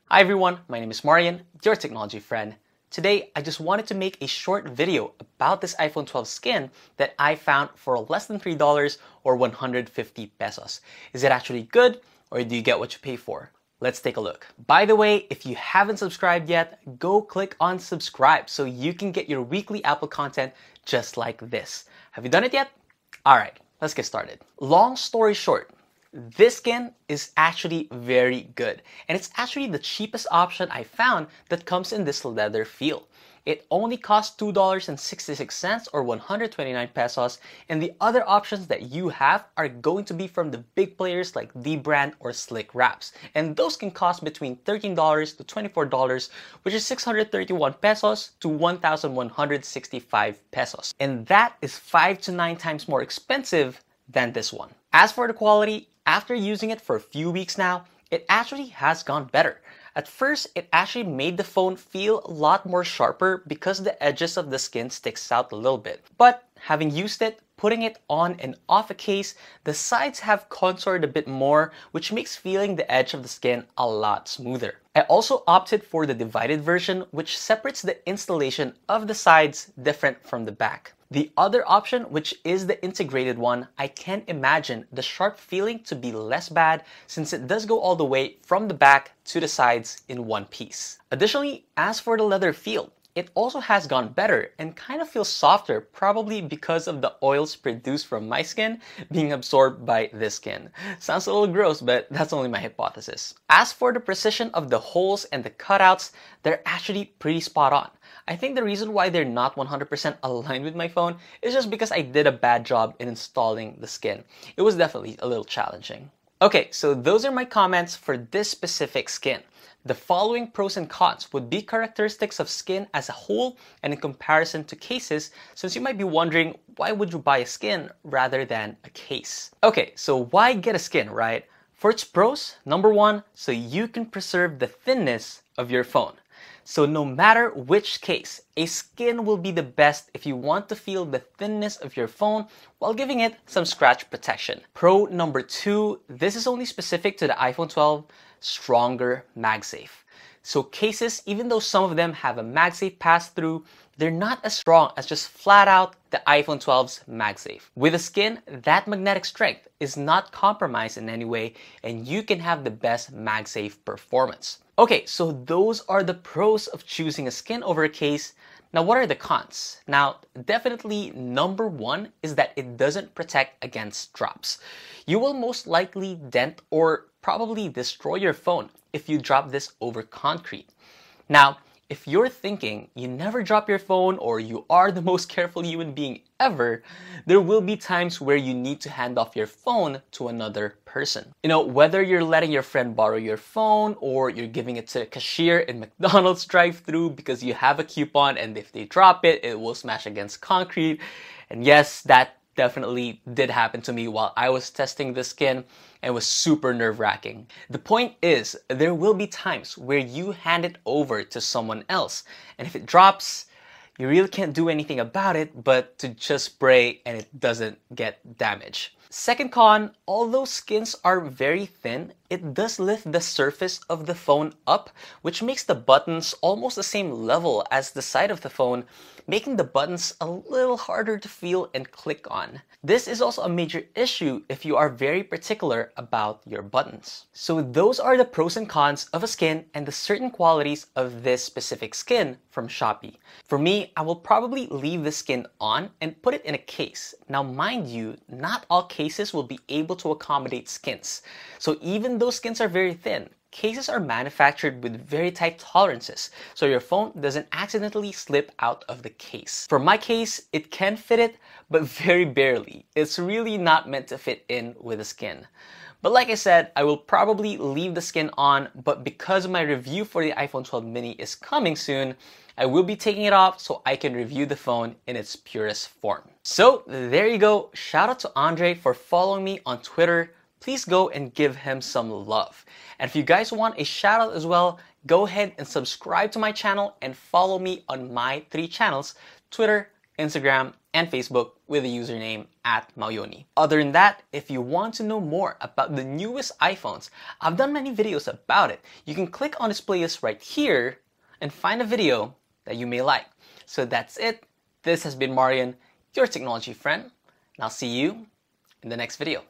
Hi everyone, my name is Marian, your technology friend. Today, I just wanted to make a short video about this iPhone 12 skin that I found for less than $3 or 150 pesos. Is it actually good or do you get what you pay for? Let's take a look. By the way, if you haven't subscribed yet, go click on subscribe so you can get your weekly Apple content just like this. Have you done it yet? Alright, let's get started. Long story short, this skin is actually very good, and it's actually the cheapest option I found that comes in this leather feel. It only costs $2.66 or 129 pesos, and the other options that you have are going to be from the big players like Dbrand or Slick Wraps, and those can cost between $13 to $24, which is 631 pesos to 1,165 pesos. And that is 5 to 9 times more expensive than this one. As for the quality, after using it for a few weeks now, it actually has gone better. At first, it actually made the phone feel a lot more sharper because the edges of the skin sticks out a little bit. But having used it, putting it on and off a case, the sides have contoured a bit more, which makes feeling the edge of the skin a lot smoother. I also opted for the divided version, which separates the installation of the sides different from the back. The other option, which is the integrated one, I can imagine the sharp feeling to be less bad since it does go all the way from the back to the sides in one piece. Additionally, as for the leather feel, it also has gone better and kind of feels softer, probably because of the oils produced from my skin being absorbed by this skin. Sounds a little gross, but that's only my hypothesis. As for the precision of the holes and the cutouts, they're actually pretty spot on. I think the reason why they're not 100% aligned with my phone is just because I did a bad job in installing the skin. It was definitely a little challenging. Okay, so those are my comments for this specific skin. The following pros and cons would be characteristics of skin as a whole and in comparison to cases, since you might be wondering, why would you buy a skin rather than a case? Okay, so why get a skin, right? For its pros, number one, so you can preserve the thinness of your phone. So no matter which case, a skin will be the best if you want to feel the thinness of your phone while giving it some scratch protection. Pro number two, this is only specific to the iPhone 12, stronger MagSafe. So cases, even though some of them have a MagSafe pass-through, they're not as strong as just flat out the iPhone 12's MagSafe. With a skin, that magnetic strength is not compromised in any way, and you can have the best MagSafe performance. Okay, so those are the pros of choosing a skin over a case. Now, what are the cons? Now, definitely number one is that it doesn't protect against drops. You will most likely dent or probably destroy your phone if you drop this over concrete. Now, if you're thinking you never drop your phone or you are the most careful human being ever, there will be times where you need to hand off your phone to another person. You know, whether you're letting your friend borrow your phone or you're giving it to a cashier in McDonald's drive-thru because you have a coupon and if they drop it, it will smash against concrete. And yes, that definitely did happen to me while I was testing the skin and was super nerve-wracking. The point is, there will be times where you hand it over to someone else, and if it drops, you really can't do anything about it but to just spray and it doesn't get damaged. Second con, although skins are very thin, it does lift the surface of the phone up, which makes the buttons almost the same level as the side of the phone, making the buttons a little harder to feel and click on. This is also a major issue if you are very particular about your buttons. So those are the pros and cons of a skin and the certain qualities of this specific skin from Shopee. For me, I will probably leave the skin on and put it in a case. Now mind you, not all cases will be able to accommodate skins. So even though skins are very thin, cases are manufactured with very tight tolerances, so your phone doesn't accidentally slip out of the case. For my case, it can fit it, but very barely. It's really not meant to fit in with the skin. But like I said, I will probably leave the skin on, but because my review for the iPhone 12 mini is coming soon, I will be taking it off so I can review the phone in its purest form. So there you go. Shout out to Andre for following me on Twitter. Please go and give him some love. And if you guys want a shout out as well, go ahead and subscribe to my channel and follow me on my 3 channels, Twitter, Instagram, and Facebook with the username @Mauyoni. Other than that, if you want to know more about the newest iPhones, I've done many videos about it. You can click on this playlist right here and find a video that you may like. So that's it. This has been Marian, your technology friend, and I'll see you in the next video.